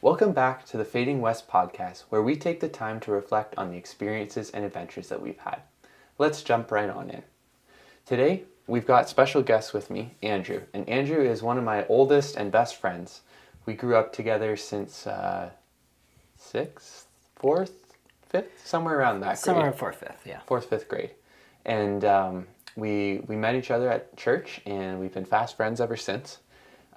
Welcome back to the Fading West podcast, where we take the time to reflect on the experiences and adventures that we've had. Let's jump right on in. Today, we've got special guests with me, Andrew. And Andrew is one of my oldest and best friends. We grew up together since sixth, fourth, fifth, somewhere around that grade. Somewhere in fourth, fifth, yeah. Fourth, fifth grade. And we met each other at church, and we've been fast friends ever since.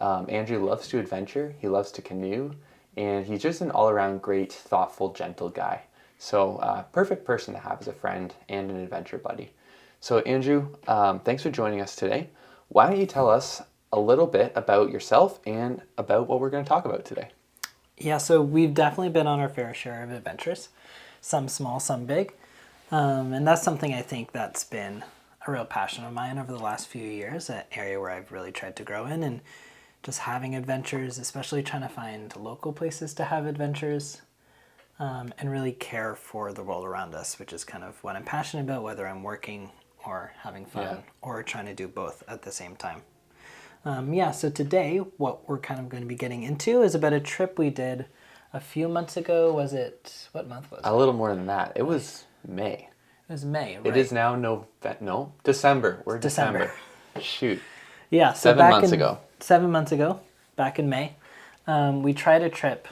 Andrew loves to adventure. He loves to canoe. And he's just an all-around great, thoughtful, gentle guy. So perfect person to have as a friend and an adventure buddy. So Andrew, thanks for joining us today. Why don't you tell us a little bit about yourself and about what we're going to talk about today? Yeah, so we've definitely been on our fair share of adventures. Some small, some big. And that's something I think that's been a real passion of mine over the last few years, an area where I've really tried to grow in, and just having adventures, especially trying to find local places to have adventures, and really care for the world around us, which is kind of what I'm passionate about, whether I'm working or having fun or trying to do both at the same time. So today what we're kind of going to be getting into is about a trip we did a few months ago. What month was it? A little more than that. It was May. It was May, right? It is now December. We're December. Shoot. Yeah, so 7 months ago, back in May, we tried a trip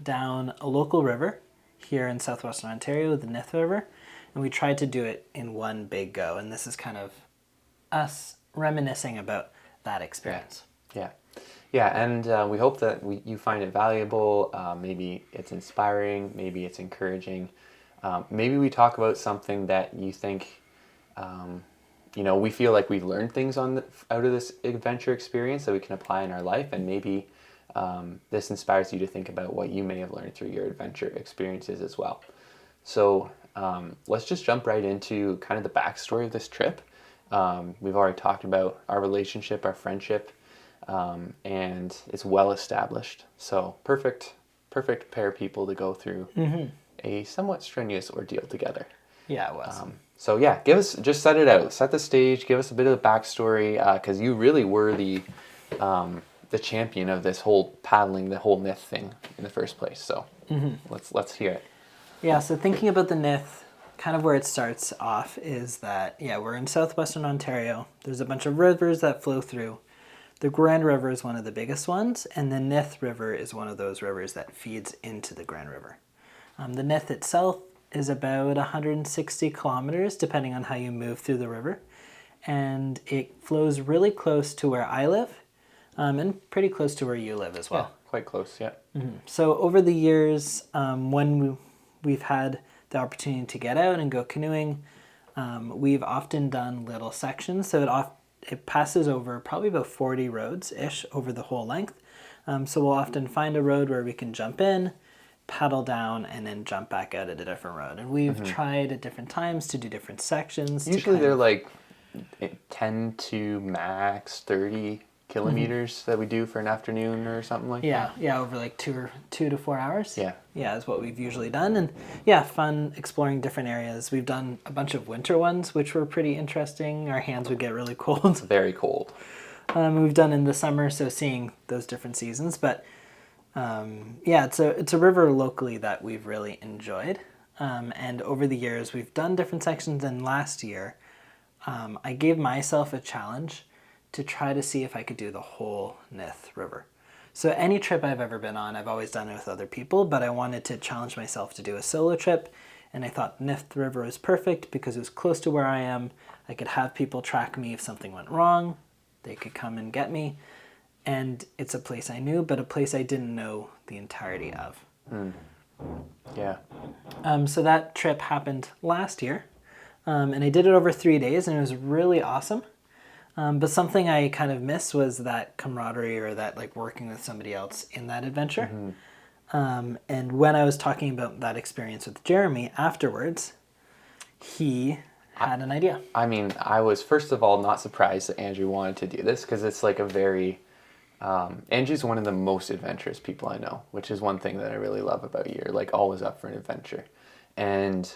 down a local river here in southwestern Ontario, the Nith River, and we tried to do it in one big go. And this is kind of us reminiscing about that experience. Yeah, and we hope that you find it valuable. Maybe it's inspiring. Maybe it's encouraging. Maybe we talk about something that you think, we feel like we've learned things out of this adventure experience that we can apply in our life, and maybe this inspires you to think about what you may have learned through your adventure experiences as well. So let's just jump right into kind of the backstory of this trip. We've already talked about our relationship, our friendship, and it's well established. So perfect pair of people to go through a somewhat strenuous ordeal together. Yeah, it was. Just set it out, set the stage, give us a bit of the backstory, because you really were the champion of this whole paddling, the whole Nith thing in the first place. So let's hear it. Yeah, so thinking about the Nith, kind of where it starts off is that, we're in southwestern Ontario. There's a bunch of rivers that flow through. The Grand River is one of the biggest ones, and the Nith River is one of those rivers that feeds into the Grand River. The Nith itself is about 160 kilometers, depending on how you move through the river. And it flows really close to where I live, and pretty close to where you live as well. Yeah, quite close, yeah. So over the years, when we've had the opportunity to get out and go canoeing, we've often done little sections. So it passes over probably about 40 roads-ish over the whole length. So we'll often find a road where we can jump in, paddle down, and then jump back out at a different road. And we've tried at different times to do different sections. Usually they're like 10 to max 30 kilometers that we do for an afternoon or something like that. Yeah, over like 2 to 4 hours. Yeah, is what we've usually done. And fun exploring different areas. We've done a bunch of winter ones, which were pretty interesting. Our hands would get really cold. Very cold. We've done in the summer, so seeing those different seasons. But it's a river locally that we've really enjoyed. And over the years, we've done different sections. And last year, I gave myself a challenge to try to see if I could do the whole Nith River. So any trip I've ever been on, I've always done it with other people, but I wanted to challenge myself to do a solo trip. And I thought Nith River was perfect because it was close to where I am. I could have people track me if something went wrong. They could come and get me. And it's a place I knew, but a place I didn't know the entirety of. Yeah. So that trip happened last year. And I did it over 3 days, and it was really awesome. But something I kind of missed was that camaraderie, or that like working with somebody else in that adventure. And when I was talking about that experience with Jeremy afterwards, he had an idea. I mean, I was first of all not surprised that Andrew wanted to do this, because it's like a very Andrew's one of the most adventurous people I know, which is one thing that I really love about you. You're like always up for an adventure. And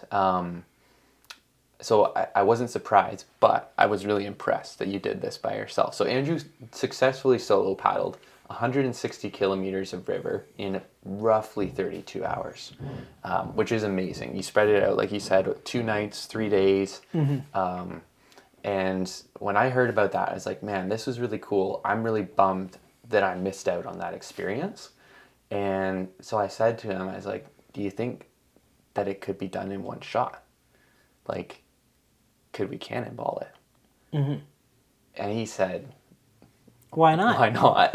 so I wasn't surprised, but I was really impressed that you did this by yourself. So Andrew successfully solo paddled 160 kilometers of river in roughly 32 hours, which is amazing. You spread it out, like you said, 2 nights, 3 days. And when I heard about that, I was like, man, this was really cool. I'm really bummed that I missed out on that experience. And so I said to him, I was like, do you think that it could be done in one shot? Like, could we cannonball it? And he said, why not? why not?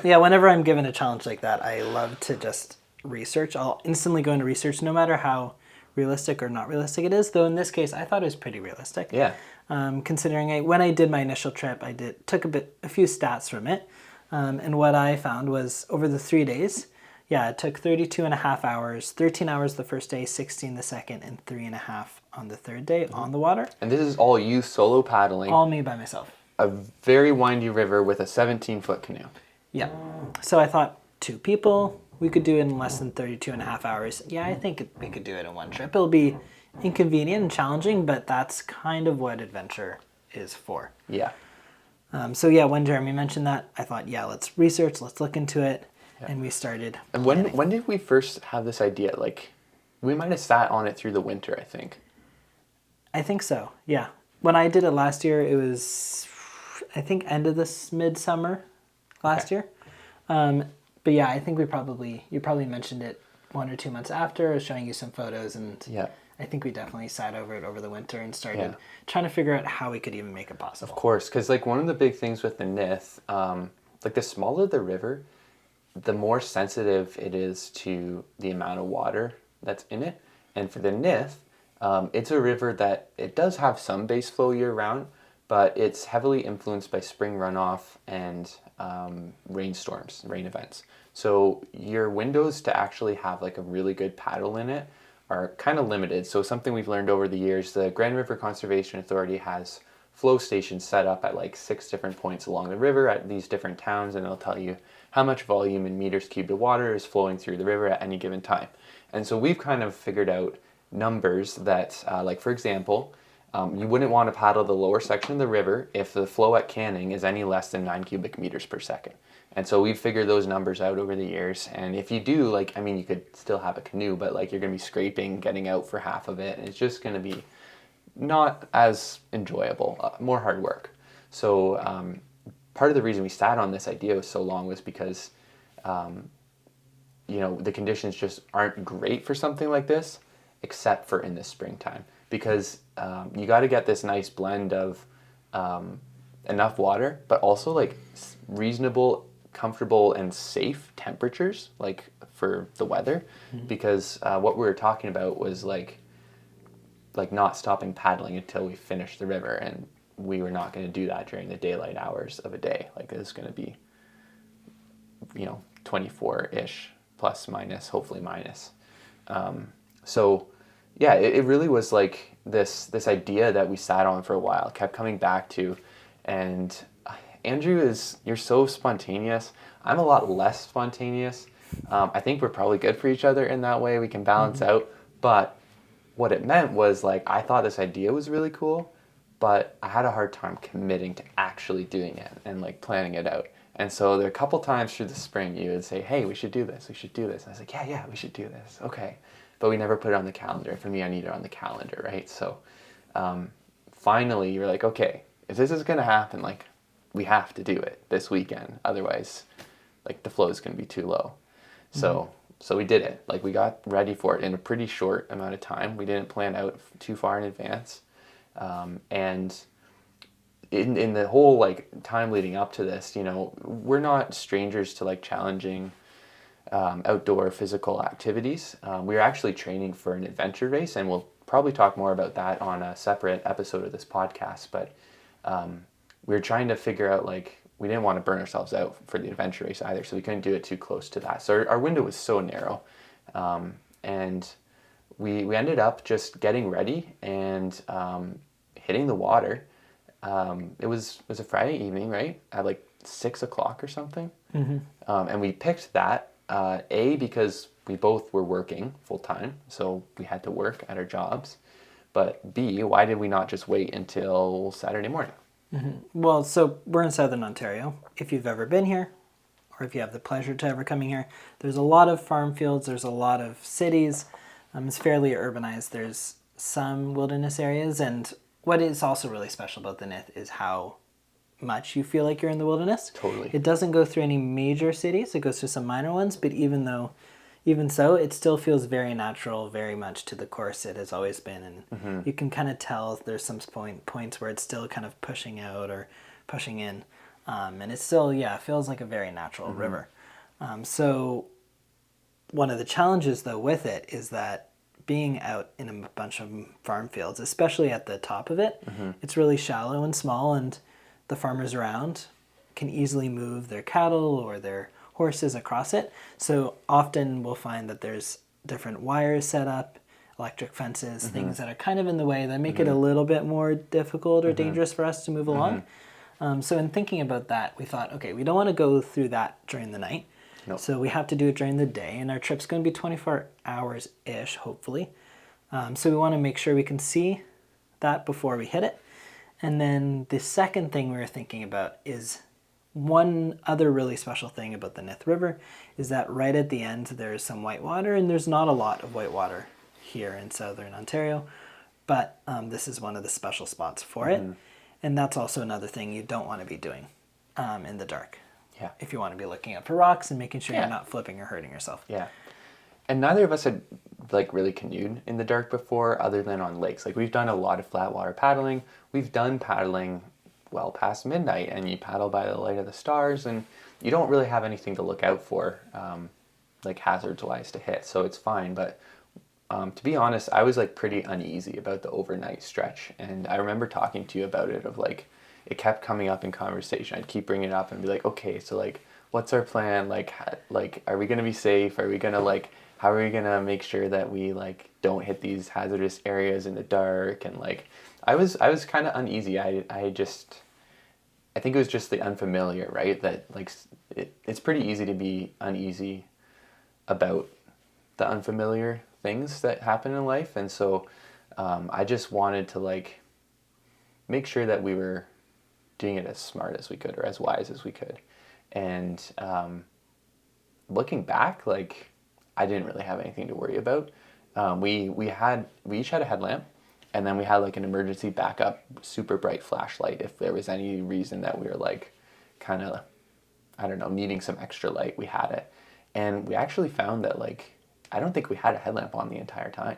Yeah, whenever I'm given a challenge like that, I love to just research. I'll instantly go into research no matter how realistic or not realistic it is, though in this case I thought it was pretty realistic. Yeah. Considering when I did my initial trip, took a few stats from it, and what I found was over the 3 days, it took 32 and a half hours, 13 hours the first day, 16 the second, and 3.5 on the third day on the water. And this is all you solo paddling. All me by myself. A very windy river with a 17-foot canoe. Yeah. So I thought 2 people, we could do it in less than 32 and a half hours. Yeah, I think we could do it in one trip. It'll be inconvenient and challenging, but that's kind of what adventure is for. Yeah. So when Jeremy mentioned that, I thought, let's research, let's look into it, and we started. And when did we first have this idea? Like, we might have sat on it through the winter, I think. I think so, yeah. When I did it last year, it was, I think, end of this midsummer last year. But yeah, I think you probably mentioned it 1 or 2 months after. I was showing you some photos, and I think we definitely sat over it over the winter and started trying to figure out how we could even make it possible. Of course, because like one of the big things with the Nith, like the smaller the river, the more sensitive it is to the amount of water that's in it. And for the Nith, it's a river that it does have some base flow year round, but it's heavily influenced by spring runoff and rain events. So your windows to actually have like a really good paddle in it are kind of limited. So something we've learned over the years, the Grand River Conservation Authority has flow stations set up at like 6 different points along the river at these different towns, and they'll tell you how much volume in meters cubed of water is flowing through the river at any given time. And so we've kind of figured out numbers that, like for example, you wouldn't want to paddle the lower section of the river if the flow at Canning is any less than 9 cubic meters per second. And so we've figured those numbers out over the years. And if you do, like, I mean, you could still have a canoe, but like you're going to be scraping, getting out for half of it. And it's just going to be not as enjoyable, more hard work. So part of the reason we sat on this idea so long was because, the conditions just aren't great for something like this, except for in the springtime. Because you got to get this nice blend of enough water, but also like reasonable, comfortable, and safe temperatures, like for the weather. Because what we were talking about was like not stopping paddling until we finished the river, and we were not going to do that during the daylight hours of a day. Like it was going to be 24-ish plus minus, hopefully minus. So yeah, it really was like this idea that we sat on for a while, kept coming back to. And Andrew, you're so spontaneous. I'm a lot less spontaneous. I think we're probably good for each other in that way. We can balance out. But what it meant was like, I thought this idea was really cool, but I had a hard time committing to actually doing it and like planning it out. And so there are a couple times through the spring you would say, hey, we should do this. We should do this. And I was like, yeah, we should do this. Okay. But we never put it on the calendar. For me, I need it on the calendar, right? So finally you're like, okay, if this is going to happen, like we have to do it this weekend. Otherwise, like the flow is going to be too low. So we did it. Like we got ready for it in a pretty short amount of time. We didn't plan out too far in advance. And in the whole like time leading up to this, we're not strangers to like challenging outdoor physical activities. We were actually training for an adventure race, and we'll probably talk more about that on a separate episode of this podcast. But we were trying to figure out, like, we didn't want to burn ourselves out for the adventure race either, so we couldn't do it too close to that. So our window was so narrow, and we ended up just getting ready and hitting the water. It was a Friday evening, right, at like 6 o'clock or something. And we picked that because we both were working full time, so we had to work at our jobs. But B, why did we not just wait until Saturday morning? Well, so we're in Southern Ontario. If you've ever been here, or if you have the pleasure to ever coming here, there's a lot of farm fields, there's a lot of cities. It's fairly urbanized. There's some wilderness areas, and what is also really special about the Nith is how much you feel like you're in the wilderness. Totally. It doesn't go through any major cities. It goes through some minor ones, but even so, it still feels very natural, very much to the course it has always been, and you can kind of tell there's some points where it's still kind of pushing out or pushing in, and it still feels like a very natural river. So one of the challenges though with it is that being out in a bunch of farm fields, especially at the top of it, it's really shallow and small, and the farmers around can easily move their cattle or their horses across it. So often we'll find that there's different wires set up, electric fences, things that are kind of in the way that make it a little bit more difficult or dangerous for us to move along. So in thinking about that, we thought, okay, we don't want to go through that during the night. Nope. So we have to do it during the day, and our trip's going to be 24 hours-ish, hopefully. So we want to make sure we can see that before we hit it. And then the second thing we were thinking about is one other really special thing about the Nith River is that right at the end there's some white water, and there's not a lot of white water here in southern Ontario, but this is one of the special spots for it. And that's also another thing you don't want to be doing in the dark. Yeah. If you want to be looking out for rocks and making sure you're not flipping or hurting yourself. Yeah. And neither of us had like really canoed in the dark before, other than on lakes. Like we've done a lot of flat water paddling. We've done paddling well past midnight, and you paddle by the light of the stars, and you don't really have anything to look out for, like hazards wise to hit. So it's fine. But to be honest, I was like pretty uneasy about the overnight stretch. And I remember talking to you about it, of like, it kept coming up in conversation. I'd keep bringing it up and be like, okay, so like, what's our plan? Like, are we going to be safe? Are we going to like, how are we going to make sure that we like don't hit these hazardous areas in the dark? And like, I was kind of uneasy. I think it was just the unfamiliar, right? That like, it's pretty easy to be uneasy about the unfamiliar things that happen in life. And so I just wanted to like make sure that we were doing it as smart as we could, or as wise as we could. And looking back, like I didn't really have anything to worry about. We each had a headlamp, and then we had like an emergency backup super bright flashlight if there was any reason that we were like kind of, I don't know, needing some extra light. We had it. And we actually found that like I don't think we had a headlamp on the entire time.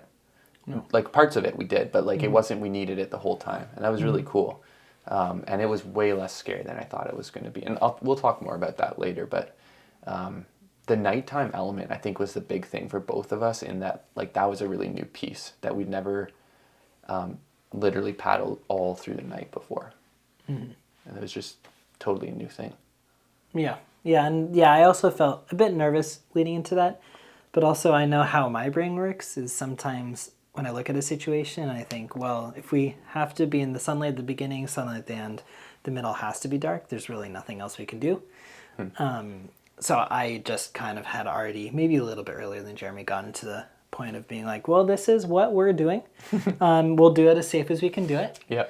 No. Like parts of it we did, but like it wasn't, we needed it the whole time. And that was really cool. And it was way less scary than I thought it was going to be. And we'll talk more about that later. But the nighttime element, I think, was the big thing for both of us, in that like that was a really new piece that we'd never literally paddled all through the night before. And it was just totally a new thing. Yeah. And I also felt a bit nervous leading into that. But also I know how my brain works is sometimes when I look at a situation, I think, well, if we have to be in the sunlight at the beginning, sunlight at the end, the middle has to be dark. There's really nothing else we can do. So I just kind of had already, maybe a little bit earlier than Jeremy, gotten to the point of being like, well, this is what we're doing. We'll do it as safe as we can do it. Yeah.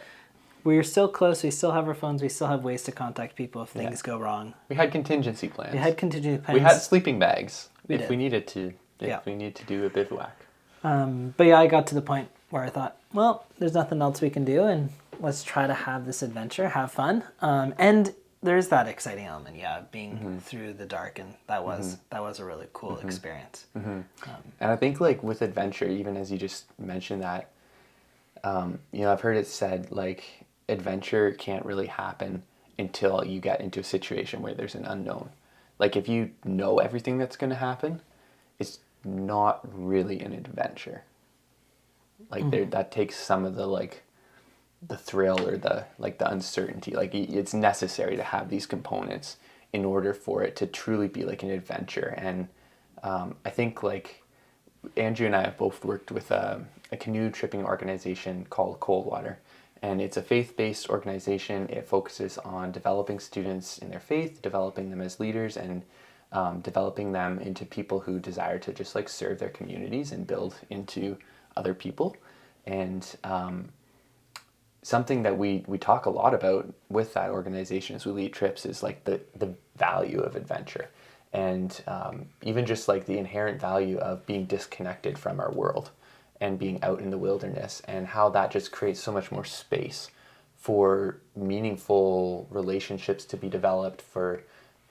We're still close. We still have our phones. We still have ways to contact people if things go wrong. We had contingency plans. We We had sleeping bags if we needed to. We need to do a bivouac. But yeah, I got to the point where I thought, well, there's nothing else we can do, and let's try to have this adventure, have fun. And there's that exciting element, being through the dark, and that was a really cool experience. And I think like with adventure, even as you just mentioned that, I've heard it said like adventure can't really happen until you get into a situation where there's an unknown. Like if you know everything that's going to happen, it's not really an adventure. Like that takes some of the like the thrill or the uncertainty. Like it's necessary to have these components in order for it to truly be like an adventure. And I think like Andrew and I have both worked with a canoe tripping organization called Coldwater, and it's a faith-based organization. It focuses on developing students in their faith, developing them as leaders, and developing them into people who desire to just like serve their communities and build into other people. And something that we talk a lot about with that organization as we lead trips is like the value of adventure, and even just like the inherent value of being disconnected from our world and being out in the wilderness, and how that just creates so much more space for meaningful relationships to be developed, for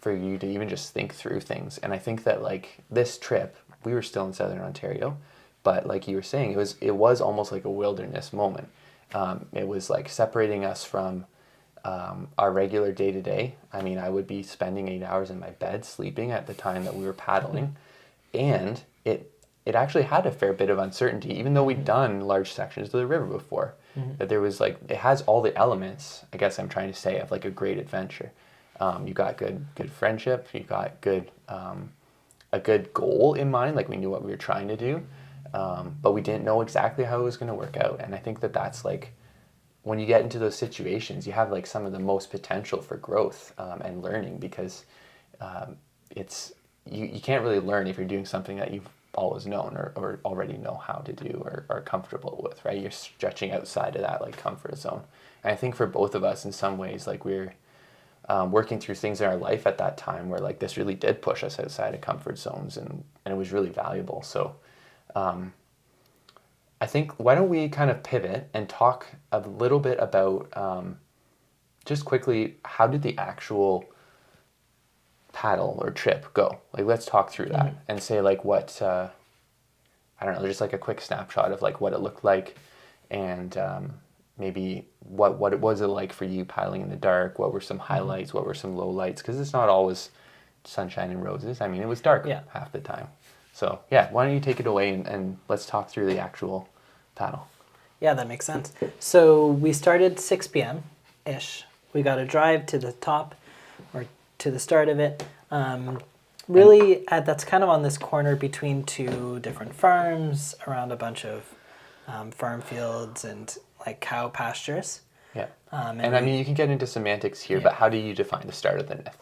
you to even just think through things. And I think that like this trip, we were still in Southern Ontario, but like you were saying, it was almost like a wilderness moment. It was like separating us from our regular day to day. I mean, I would be spending 8 hours in my bed sleeping at the time that we were paddling, and it actually had a fair bit of uncertainty, even though we'd done large sections of the river before. That there was like, it has all the elements, I guess I'm trying to say, of like a great adventure. You got good friendship. You got a good goal in mind. Like we knew what we were trying to do, but we didn't know exactly how it was going to work out. And I think that that's like, when you get into those situations, you have like some of the most potential for growth and learning, because it's you can't really learn if you're doing something that you've always known or already know how to do or are comfortable with, right? You're stretching outside of that like comfort zone. And I think for both of us, in some ways, like we're working through things in our life at that time where like this really did push us outside of comfort zones, and it was really valuable. So I think, why don't we kind of pivot and talk a little bit about just quickly, how did the actual paddle or trip go? Like, let's talk through that and say like what, I don't know, just like a quick snapshot of like what it looked like, and maybe what it was like for you paddling in the dark. What were some highlights? What were some lowlights? Because it's not always sunshine and roses. I mean, it was dark half the time. So yeah, why don't you take it away, and let's talk through the actual paddle. Yeah, that makes sense. So we started 6 p.m.-ish. We got a drive to the top, or to the start of it. That's kind of on this corner between two different farms, around a bunch of farm fields and like cow pastures. Yeah. And I mean, you can get into semantics here, but how do you define the start of the Nith?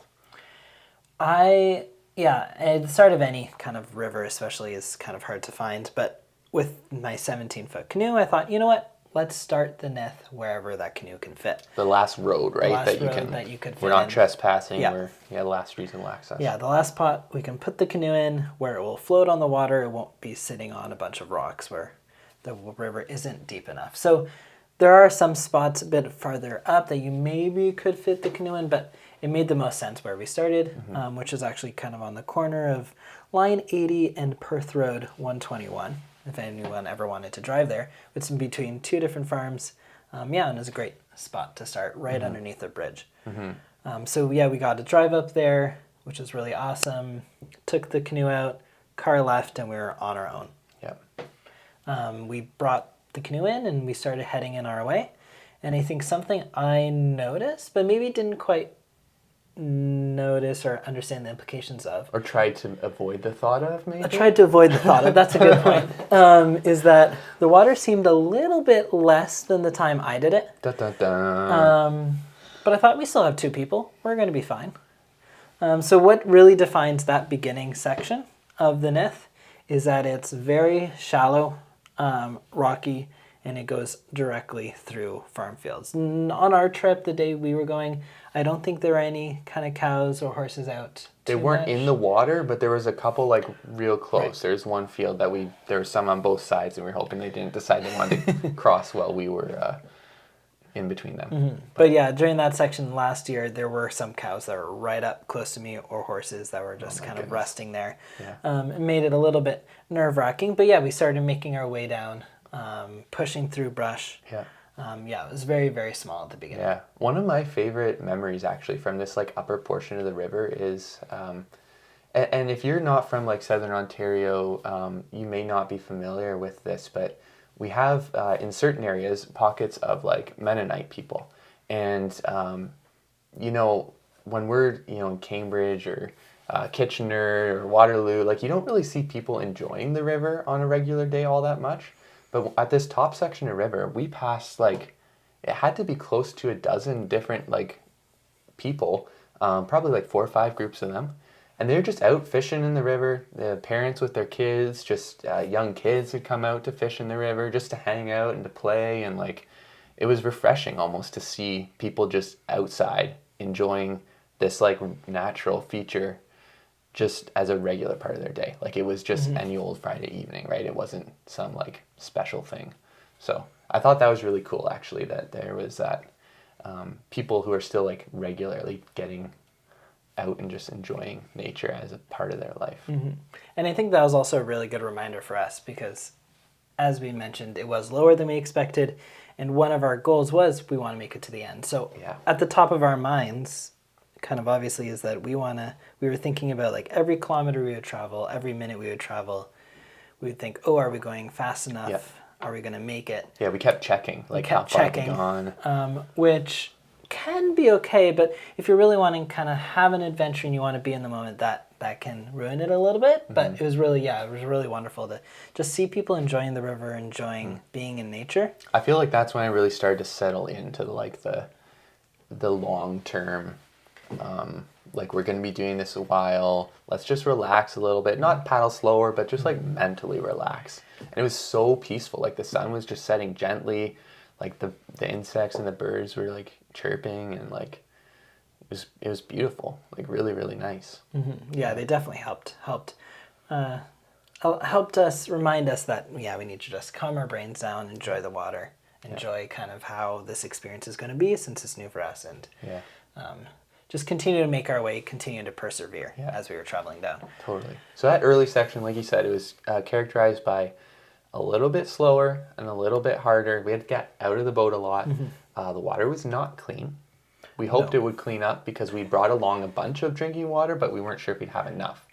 At the start of any kind of river especially is kind of hard to find, but with my 17-foot canoe, I thought, you know what? Let's start the Nith wherever that canoe can fit. The last road, right? The last road that you could fit. We're not in. trespassing. We're last reasonable access. Yeah, the last spot we can put the canoe in where it will float on the water. It won't be sitting on a bunch of rocks where the river isn't deep enough. So there are some spots a bit farther up that you maybe could fit the canoe in, but it made the most sense where we started, which is actually kind of on the corner of Line 80 and Perth Road 121, if anyone ever wanted to drive there. It's in between two different farms. And it was a great spot to start, right underneath the bridge. We got to drive up there, which was really awesome. Took the canoe out, car left, and we were on our own. We brought the canoe in and we started heading in our way. And I think something I noticed, but maybe didn't quite notice or understand the implications of. Or tried to avoid the thought of, maybe? I tried to avoid the thought of, that's a good point, is that the water seemed a little bit less than the time I did it. Dun, dun, dun. But I thought we still have two people. We're going to be fine. So what really defines that beginning section of the Nith is that it's very shallow, rocky, and it goes directly through farm fields. On our trip, the day we were going, I don't think there were any kind of cows or horses out. They weren't in the water, but there was a couple like real close. Right. There's one field that there were some on both sides, and we were hoping they didn't decide they wanted to cross while we were in between them. But yeah, during that section last year, there were some cows that were right up close to me, or horses that were just kind of resting there. Yeah. It made it a little bit nerve-wracking, but yeah, we started making our way down, pushing through brush. Yeah. It was very, very small at the beginning. Yeah. One of my favorite memories actually from this like upper portion of the river is, and if you're not from like Southern Ontario, you may not be familiar with this, but we have in certain areas pockets of like Mennonite people. And, when we're, in Cambridge or Kitchener or Waterloo, like you don't really see people enjoying the river on a regular day all that much. But at this top section of river, we passed like, it had to be close to a dozen different like people, probably like 4 or 5 groups of them. And they're just out fishing in the river. The parents with their kids, just young kids would come out to fish in the river just to hang out and to play. And like, it was refreshing almost to see people just outside enjoying this like natural feature just as a regular part of their day. Like it was just any old Friday evening, right? It wasn't some like special thing. So I thought that was really cool, actually, that there was that people who are still like regularly getting out and just enjoying nature as a part of their life. And I think that was also a really good reminder for us because, as we mentioned, it was lower than we expected. And one of our goals was we want to make it to the end. So at the top of our minds, kind of obviously, is that we were thinking about like every kilometer we would travel, every minute we would travel, we would think, oh, are we going fast enough? Yep. Are we going to make it? Yeah, we kept checking, like how far we'd gone. Which can be okay, but if you're really wanting to kind of have an adventure and you want to be in the moment, that can ruin it a little bit. But it was really wonderful to just see people enjoying the river, enjoying being in nature. I feel like that's when I really started to settle into like the long term. Like we're going to be doing this a while. Let's just relax a little bit. Not paddle slower, but just like mentally relax. And it was so peaceful. Like the sun was just setting gently. Like the insects and the birds were like chirping, and like it was beautiful. Like really, really nice. Yeah, they definitely helped us remind us that we need to just calm our brains down, enjoy the water, enjoy kind of how this experience is going to be since it's new for us, and just continue to make our way, continue to persevere as we were traveling down. Totally. So that early section, like you said, it was characterized by a little bit slower and a little bit harder. We had to get out of the boat a lot. The water was not clean. We hoped it would clean up because we brought along a bunch of drinking water, but we weren't sure if we'd have enough.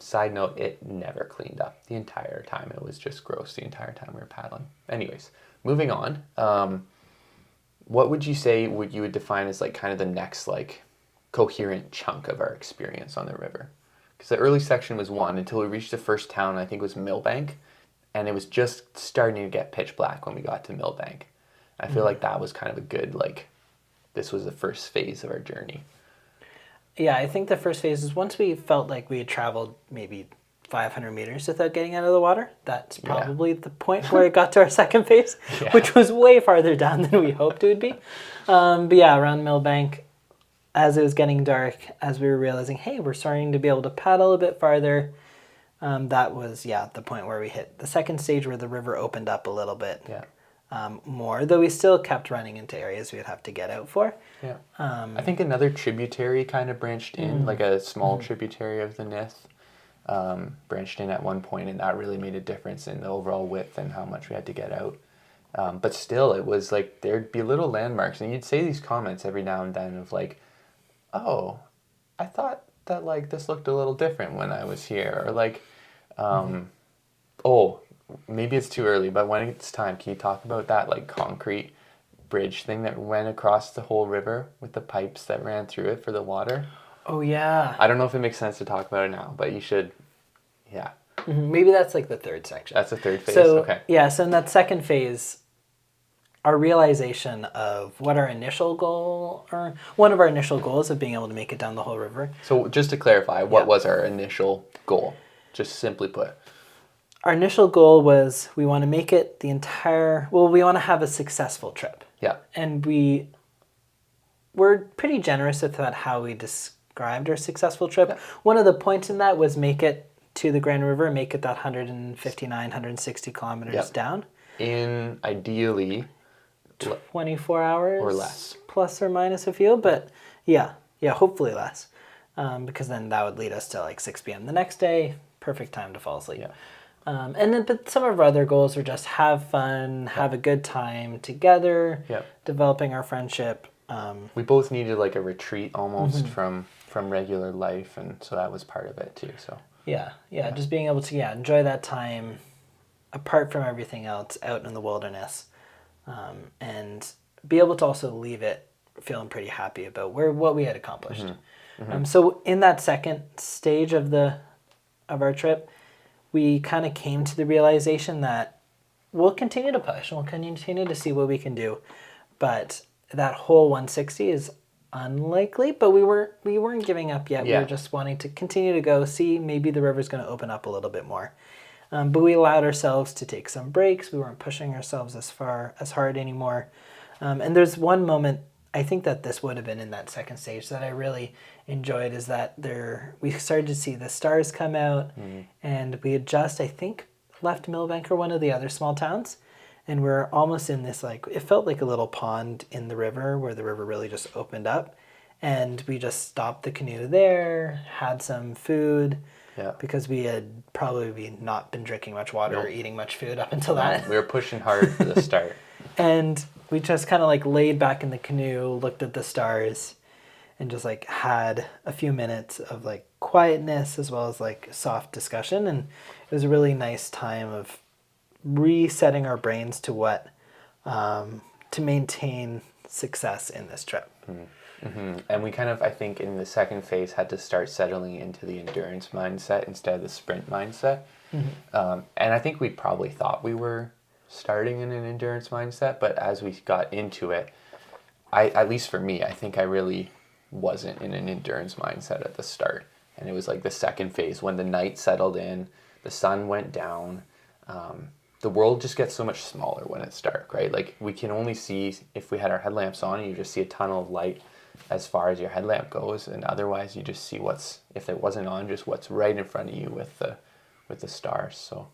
Side note, it never cleaned up the entire time. It was just gross the entire time we were paddling. Anyways, moving on. What would you say you would define as like kind of the next like coherent chunk of our experience on the river? Because the early section was one until we reached the first town, I think it was Millbank, and it was just starting to get pitch black when we got to Millbank. I feel like that was kind of a good, like, this was the first phase of our journey. Yeah, I think the first phase is once we felt like we had traveled maybe 500 meters without getting out of the water. That's probably the point where it got to our second phase, which was way farther down than we hoped it would be. But yeah, around Millbank, as it was getting dark, as we were realizing, hey, we're starting to be able to paddle a bit farther, that was, the point where we hit the second stage where the river opened up a little bit more, though we still kept running into areas we'd have to get out for. Yeah. I think another tributary kind of branched in, like a small tributary of the Nith, branched in at one point, and that really made a difference in the overall width and how much we had to get out. But still, it was like there'd be little landmarks, and you'd say these comments every now and then of like, oh, I thought that like this looked a little different when I was here, or like, oh, maybe it's too early, but when it's time, can you talk about that like concrete bridge thing that went across the whole river with the pipes that ran through it for the water? Oh, yeah. I don't know if it makes sense to talk about it now, but you should, Maybe that's like the third section. That's the third phase? So, okay. Yeah, so in that second phase, our realization of what our initial goal, or one of our initial goals of being able to make it down the whole river. So just to clarify, what was our initial goal? Just simply put. Our initial goal was we want to make it we want to have a successful trip. Yeah. And we're pretty generous about how we described our successful trip. Yeah. One of the points in that was make it to the Grand River, make it that 159, 160 kilometers down. In ideally 24 hours or less, plus or minus a few, but hopefully less, because then that would lead us to like 6 p.m. the next day, perfect time to fall asleep. But some of our other goals are just have fun, have a good time together, developing our friendship. We both needed like a retreat almost from regular life, and so that was part of it too. So just being able to enjoy that time apart from everything else out in the wilderness, and be able to also leave it feeling pretty happy about what we had accomplished. So in that second stage of our trip, we kind of came to the realization that we'll continue to push and we'll continue to see what we can do, but that whole 160 is unlikely. But we weren't giving up yet. We were just wanting to continue to go see maybe the river's going to open up a little bit more. But we allowed ourselves to take some breaks. We weren't pushing ourselves as hard anymore. And there's one moment I think that this would have been in that second stage that I really enjoyed is that we started to see the stars come out, and we had just, I think, left Millbank or one of the other small towns, and we're almost in this, like, it felt like a little pond in the river where the river really just opened up, and we just stopped the canoe there, had some food, Yeah. because we had probably not been drinking much water or eating much food up until that. We were pushing hard for the start. And we just kind of like laid back in the canoe, looked at the stars, and just like had a few minutes of like quietness as well as like soft discussion. And it was a really nice time of resetting our brains to what, to maintain success in this trip. Mm-hmm. And we kind of, I think, in the second phase had to start settling into the endurance mindset instead of the sprint mindset. And I think we probably thought we were starting in an endurance mindset, but as we got into it, at least for me, I think I really wasn't in an endurance mindset at the start. And it was like the second phase when the night settled in, the sun went down. The world just gets so much smaller when it's dark, right? Like we can only see, if we had our headlamps on, you just see a tunnel of light as far as your headlamp goes, and otherwise you just see if it wasn't on, just what's right in front of you with the stars. So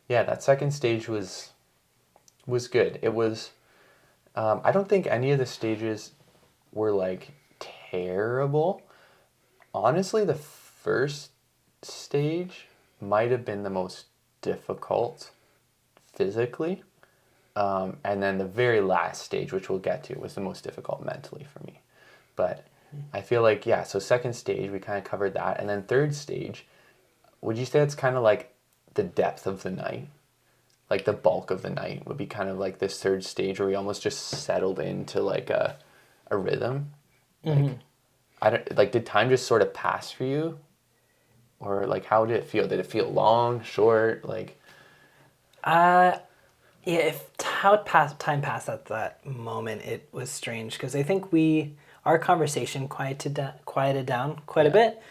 yeah, that second stage was good. It was, I don't think any of the stages were like terrible. Honestly, the first stage might have been the most difficult physically. And then the very last stage, which we'll get to, was the most difficult mentally for me. But I feel like, yeah, so second stage, we kind of covered that. And then third stage, would you say it's kind of like the depth of the night? Like the bulk of the night would be kind of like this third stage where we almost just settled into like a rhythm. Like, did time just sort of pass for you? Or like, how did it feel? Did it feel long, short, like? Yeah, how time passed at that moment, it was strange because I think our conversation quieted down quite a bit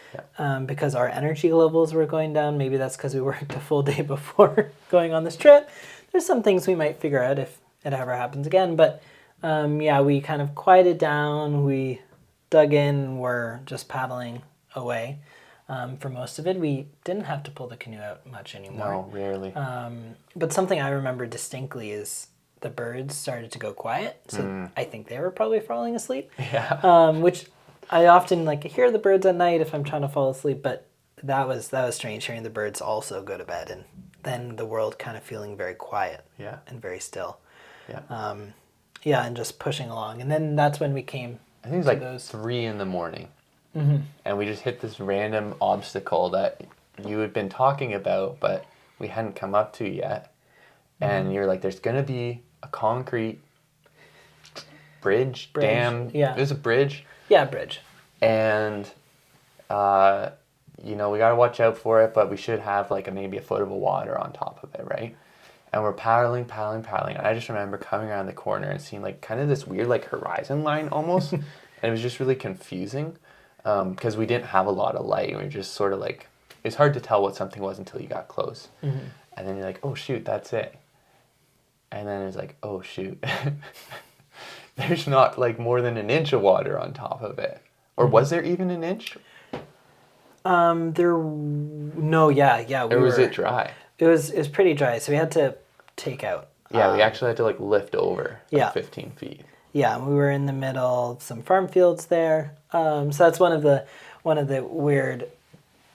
because our energy levels were going down. Maybe that's because we worked a full day before going on this trip. There's some things we might figure out if it ever happens again, but we kind of quieted down. We dug in. We're just paddling away. For most of it, we didn't have to pull the canoe out much anymore. No, rarely. But something I remember distinctly is the birds started to go quiet. So I think they were probably falling asleep. Yeah. Which I often like hear the birds at night if I'm trying to fall asleep. But that was strange hearing the birds also go to bed and then the world kind of feeling very quiet. Yeah. And very still. Yeah. And just pushing along. And then that's when we came. I think it was like 3 a.m. And we just hit this random obstacle that you had been talking about, but we hadn't come up to yet. And you're like, there's going to be a concrete bridge. Dam. Yeah. There's a bridge. Yeah, bridge. And, we got to watch out for it, but we should have like maybe a foot of water on top of it, right? And we're paddling. And I just remember coming around the corner and seeing like kind of this weird like horizon line almost. And it was just really confusing. Because we didn't have a lot of light. We were just sort of like, it's hard to tell what something was until you got close. And then you're like, oh shoot, that's it. And then it's like, oh shoot. There's not like more than an inch of water on top of it. Or was there even an inch? No, yeah. Or was it dry? It was pretty dry, so we had to take out. Yeah, we actually had to like lift over 15 feet. Yeah, we were in the middle of some farm fields there. So that's one of the weird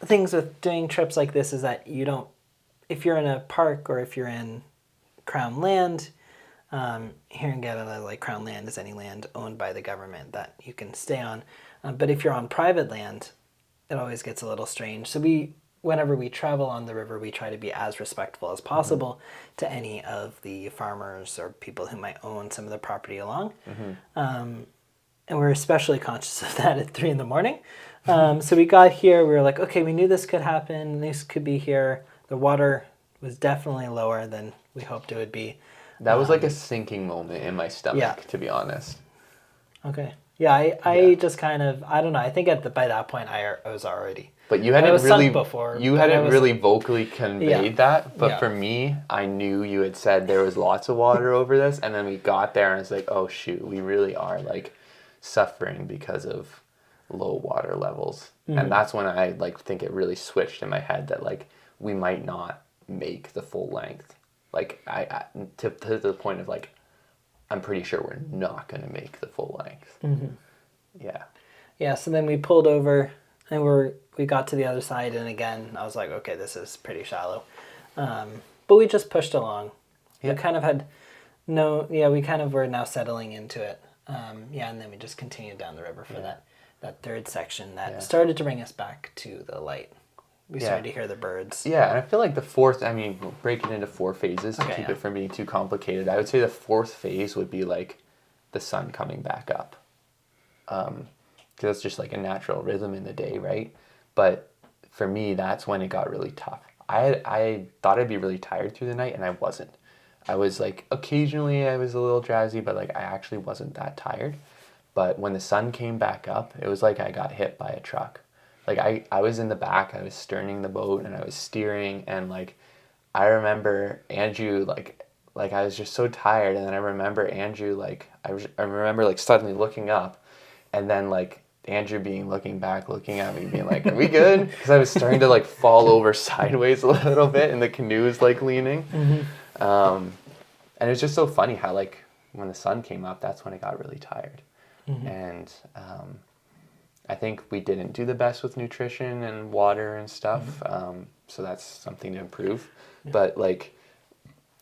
things with doing trips like this is that you don't, if you're in a park or if you're in Crown land, here in Canada, like Crown land is any land owned by the government that you can stay on. But if you're on private land, it always gets a little strange. So whenever we travel on the river, we try to be as respectful as possible to any of the farmers or people who might own some of the property along. And we're especially conscious of that at 3 a.m. So we got here, we were like, okay, we knew this could happen. This could be here. The water was definitely lower than we hoped it would be. That was like a sinking moment in my stomach, to be honest. Okay. Yeah, I just kind of, I don't know. I think by that point I was already. But you hadn't really really vocally conveyed that. But for me, I knew you had said there was lots of water over this, and then we got there and it's like, oh shoot, we really are like suffering because of low water levels. And that's when I like think it really switched in my head that like we might not make the full length. Like to the point of like I'm pretty sure we're not going to make the full length. Yeah. Yeah, so then we pulled over and we got to the other side, and again I was like, okay, this is pretty shallow. But we just pushed along. Yeah. We kind of had we kind of were now settling into it. And then we just continued down the river for that third section that started to bring us back to the light. We started to hear the birds. Yeah, and I feel like the fourth, I mean, we'll break it into 4 phases to keep it from being too complicated. I would say the 4th phase would be like the sun coming back up. Because that's just like a natural rhythm in the day, right? But for me, that's when it got really tough. I thought I'd be really tired through the night, and I wasn't. I was like, occasionally I was a little drowsy, but like I actually wasn't that tired. But when the sun came back up, it was like I got hit by a truck. Like I was in the back, I was sterning the boat and I was steering, and like I remember Andrew like I was just so tired, and then I remember Andrew like I remember like suddenly looking up, and then like Andrew looking at me being like, are we good? Because I was starting to like fall over sideways a little bit and the canoe was like leaning. And it was just so funny how like when the sun came up, that's when I got really tired. And I think we didn't do the best with nutrition and water and stuff. So that's something to improve. But like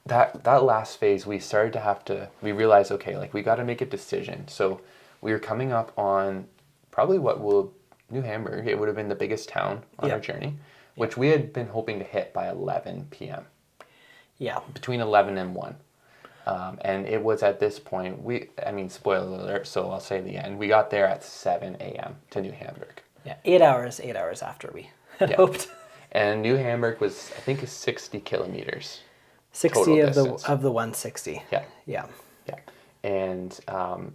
that last phase, we started to we realized, okay, like we got to make a decision. So we were coming up on probably New Hamburg. It would have been the biggest town on our journey, which we had been hoping to hit by 11 p.m. Yeah. Between 11 and 1. And it was at this point, spoiler alert, so I'll say the end. We got there at 7 a.m. to New Hamburg. Yeah, 8 hours after we had hoped. And New Hamburg was, I think, 60 kilometers. 60 of the 160. Yeah. Yeah. Yeah. And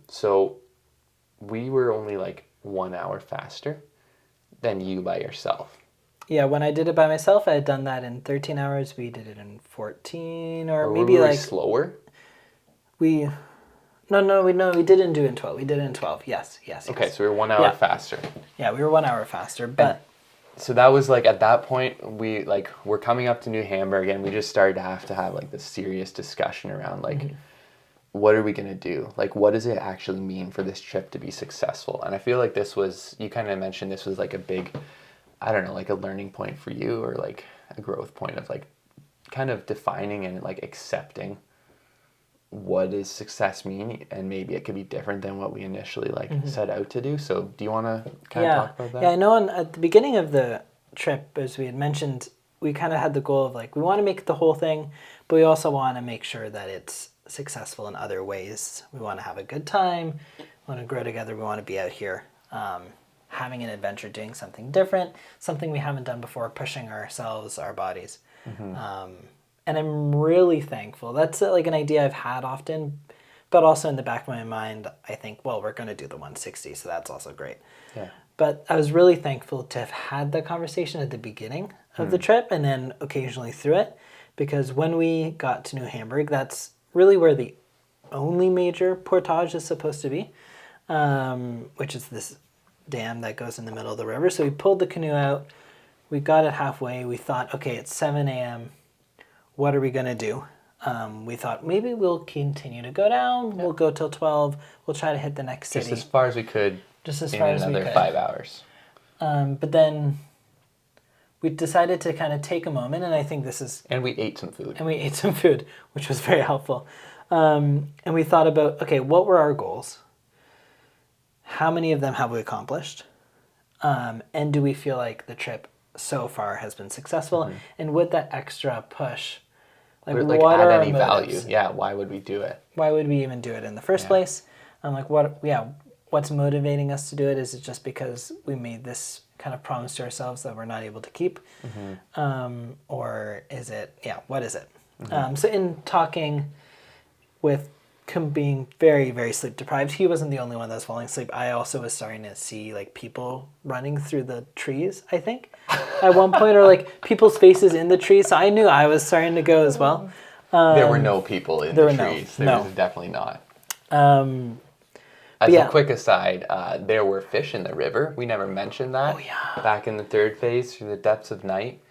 so we were only like 1 hour faster than you by yourself. Yeah, when I did it by myself, I had done that in 13 hours. We did it in 14 or maybe were we like... slower? We didn't do it in 12. We did it in 12. Yes. Okay, so we were 1 hour faster. Yeah, we were 1 hour faster, but... So that was like, at that point, we're coming up to New Hamburg, and we just started to have like this serious discussion around like, what are we going to do? Like, what does it actually mean for this trip to be successful? And I feel like you kind of mentioned this was like a big, I don't know, like a learning point for you, or like a growth point of like kind of defining and like accepting what does success mean, and maybe it could be different than what we initially like set out to do. So do you want to kind of talk about that? Yeah, I know at the beginning of the trip, as we had mentioned, we kind of had the goal of like, we want to make the whole thing, but we also want to make sure that it's successful in other ways. We want to have a good time, we want to grow together, we want to be out here having an adventure, doing something different, something we haven't done before, pushing ourselves, our bodies. And I'm really thankful. That's like an idea I've had often, but also in the back of my mind, I think, well, we're going to do the 160, so that's also great. Yeah. But I was really thankful to have had that conversation at the beginning of the trip, and then occasionally through it, because when we got to New Hamburg, that's really where the only major portage is supposed to be, which is this dam that goes in the middle of the river. So we pulled the canoe out, we got it halfway, we thought, okay, it's 7 a.m., what are we going to do? We thought maybe we'll continue to go down. We'll go till 12. We'll try to hit the next city. Just as far as we could. Just as far as we could. Another 5 hours. But then we decided to kind of take a moment, and I think this is... And we ate some food. Which was very helpful. And we thought about, okay, what were our goals? How many of them have we accomplished? And do we feel like the trip so far has been successful? And with that extra push, like what add are any our motives? value? Yeah, why would we do it? Why would we even do it in the first place? Like what's motivating us to do it? Is it just because we made this kind of promise to ourselves that we're not able to keep? Or is it, what is it? So in talking with being very, very sleep deprived, he wasn't the only one that was falling asleep. I also was starting to see like people running through the trees, I think, at one point, or like people's faces in the trees. So I knew I was starting to go as well. There were no people in the trees. There was definitely not. As a yeah. quick aside, there were fish in the river. We never mentioned that. Oh, yeah. Back in the third phase, through the depths of night,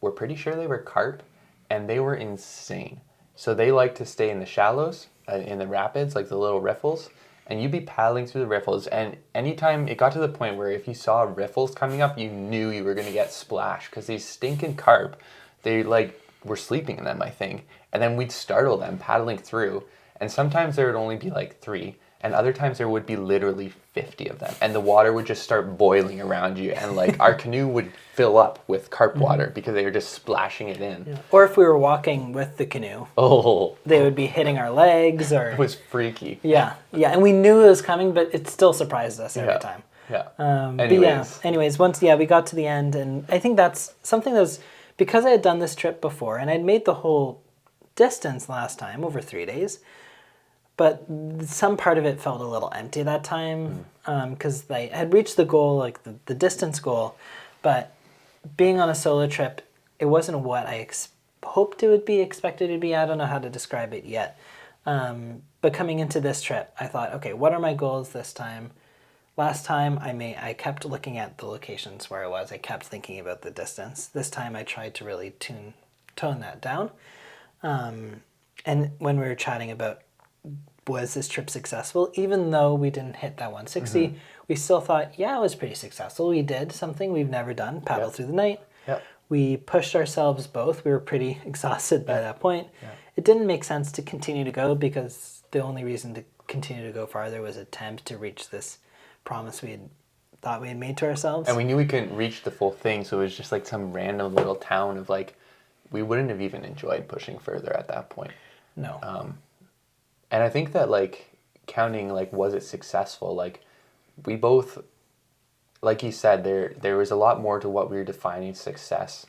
we're pretty sure they were carp, and they were insane. So they like to stay in the shallows, in the rapids, like the little riffles, and you'd be paddling through the riffles, and anytime it got to the point where if you saw riffles coming up, you knew you were going to get splashed, because these stinking carp, they like were sleeping in them, I think, and then we'd startle them paddling through, and sometimes there would only be like 3, and other times there would be literally 50 of them, and the water would just start boiling around you, and like our canoe would fill up with carp water because they were just splashing it in. Yeah. Or if we were walking with the canoe, Oh, they would be hitting our legs or it was freaky. yeah, and we knew it was coming, but it still surprised us every time. Yeah. But yeah, anyways, once we got to the end, and I think that's something that was because I had done this trip before and I'd made the whole distance last time over 3 days, but some part of it felt a little empty that time because I had reached the goal, like the distance goal, but being on a solo trip, it wasn't what I hoped it would be, expected it to be. I don't know how to describe it yet. But coming into this trip, I thought, okay, what are my goals this time? Last time I kept looking at the locations where I was. I kept thinking about the distance. This time I tried to really tone that down. And when we were chatting about was this trip successful, even though we didn't hit that 160, we still thought, yeah, it was pretty successful. We did something we've never done, paddle through the night. Yep. We pushed ourselves both. We were pretty exhausted by that point. Yeah. It didn't make sense to continue to go because the only reason to continue to go farther was attempt to reach this promise we had thought we had made to ourselves. And we knew we couldn't reach the full thing, so it was just like some random little town of like, we wouldn't have even enjoyed pushing further at that point. No. And I think that like counting like was it successful, like we both, like you said, there was a lot more to what we were defining success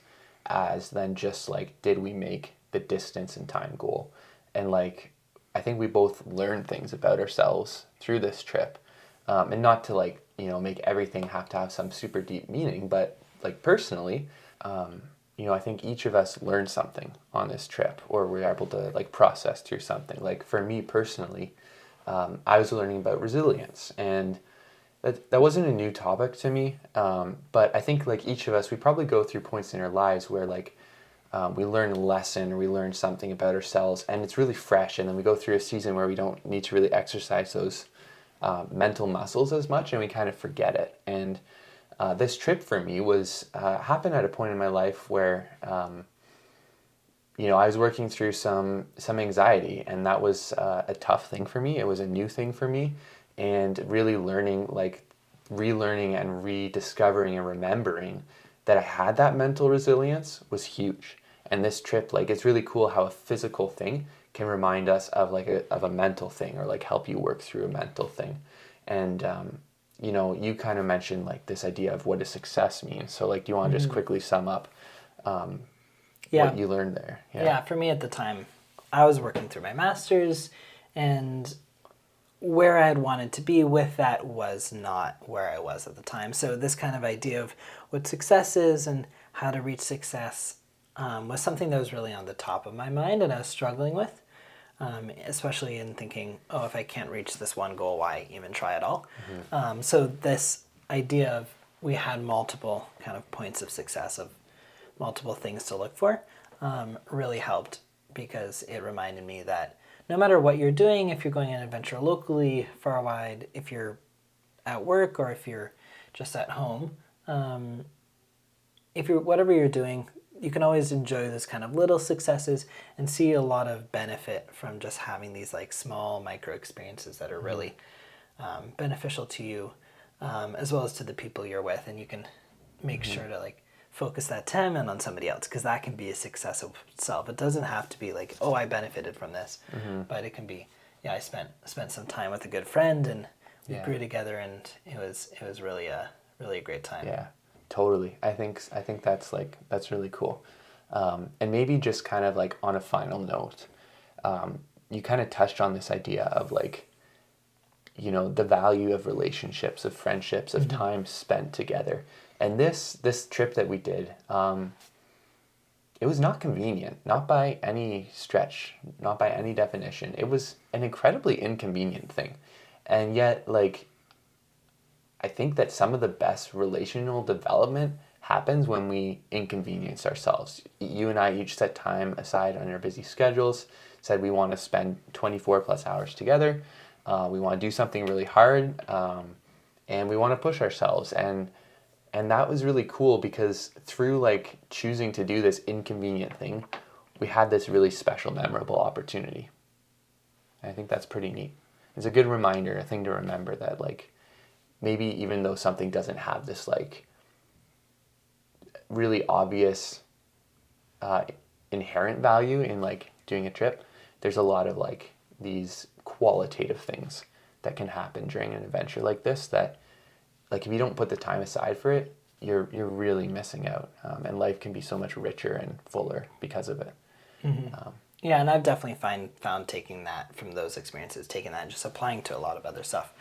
as than just like did we make the distance and time goal. And like I think we both learned things about ourselves through this trip. And not to like, make everything have to have some super deep meaning, but like personally, I think each of us learned something on this trip, or we were able to like process through something. Like for me personally, I was learning about resilience, and that wasn't a new topic to me. But I think like each of us, we probably go through points in our lives where like we learn a lesson or we learn something about ourselves, and it's really fresh. And then we go through a season where we don't need to really exercise those mental muscles as much, and we kind of forget it. And this trip for me was happened at a point in my life where I was working through some anxiety, and that was a tough thing for me. It was a new thing for me, and really learning, like relearning and rediscovering and remembering that I had that mental resilience was huge. And this trip, like, it's really cool how a physical thing can remind us of like of a mental thing, or like help you work through a mental thing. And you kind of mentioned like this idea of what does success mean. So like, do you want to just quickly sum up what you learned there? Yeah, for me at the time, I was working through my master's, and where I had wanted to be with that was not where I was at the time. So this kind of idea of what success is and how to reach success was something that was really on the top of my mind, and I was struggling with. Especially in thinking, if I can't reach this one goal, why even try at all? So this idea of we had multiple kind of points of success, of multiple things to look for, really helped, because it reminded me that no matter what you're doing, if you're going on an adventure locally, far wide, if you're at work or if you're just at home, whatever you're doing, you can always enjoy this kind of little successes and see a lot of benefit from just having these like small micro experiences that are really beneficial to you, as well as to the people you're with. And you can make sure to like focus that time in on somebody else, because that can be a success of itself. It doesn't have to be like, I benefited from this, but it can be, I spent some time with a good friend, and we grew together, and it was really a great time. Yeah. Totally. I think that's really cool. And maybe just kind of like on a final note, you kind of touched on this idea of like, the value of relationships, of friendships, of time spent together. And this trip that we did, it was not convenient, not by any stretch, not by any definition. It was an incredibly inconvenient thing. And yet, like, I think that some of the best relational development happens when we inconvenience ourselves. You and I each set time aside on our busy schedules, said we want to spend 24 plus hours together. We want to do something really hard, and we want to push ourselves. And that was really cool because through like choosing to do this inconvenient thing, we had this really special, memorable opportunity. And I think that's pretty neat. It's a good reminder, a thing to remember that like maybe even though something doesn't have this like really obvious inherent value in like doing a trip, there's a lot of like these qualitative things that can happen during an adventure like this that like if you don't put the time aside for it, you're really missing out, and life can be so much richer and fuller because of it. Yeah, and I've definitely found taking that from those experiences, taking that and just applying to a lot of other stuff,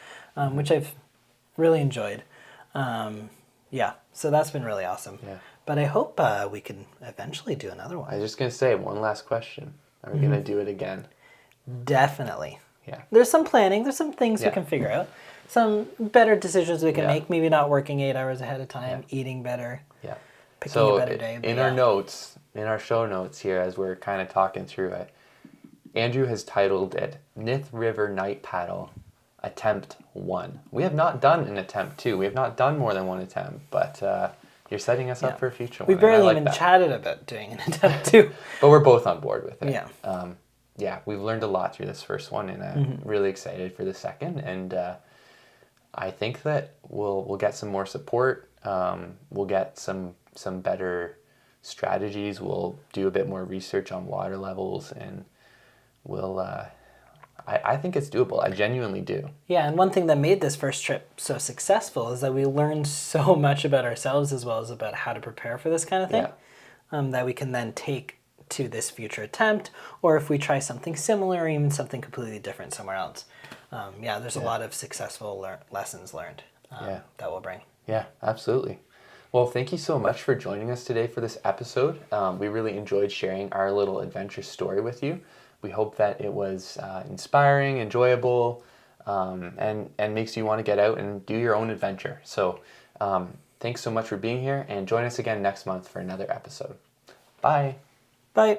which I've really enjoyed. Yeah, so that's been really awesome. Yeah. But I hope we can eventually do another I one. was just gonna say one last question. Are we gonna do it again? Definitely. Yeah. There's some planning. There's some things we Yeah. can figure out. Some better decisions we can Yeah. make. Maybe not working 8 hours ahead of time, eating better, Yeah. picking So a better day. but in our notes, in our show notes here, as we're kind of talking through it, Andrew has titled it Nith River Night Paddle Attempt 1. We have not done an attempt 2. We have not done more than one attempt, but you're setting us Yeah. up for a future we one. and I barely like even that. chatted about doing an attempt too. But we're both on board with it. Yeah. Yeah, we've learned a lot through this first one, and I'm really excited for the second. And I think that we'll get some more support. We'll get some better strategies. We'll do a bit more research on water levels, and we'll. I think it's doable. I genuinely do. Yeah, and one thing that made this first trip so successful is that we learned so much about ourselves as well as about how to prepare for this kind of thing, that we can then take to this future attempt, or if we try something similar or even something completely different somewhere else. There's a lot of successful lessons learned that we'll bring. Yeah, absolutely. Well, thank you so much for joining us today for this episode. We really enjoyed sharing our little adventure story with you. We hope that it was inspiring, enjoyable, and makes you want to get out and do your own adventure. So thanks so much for being here, and join us again next month for another episode. Bye. Bye.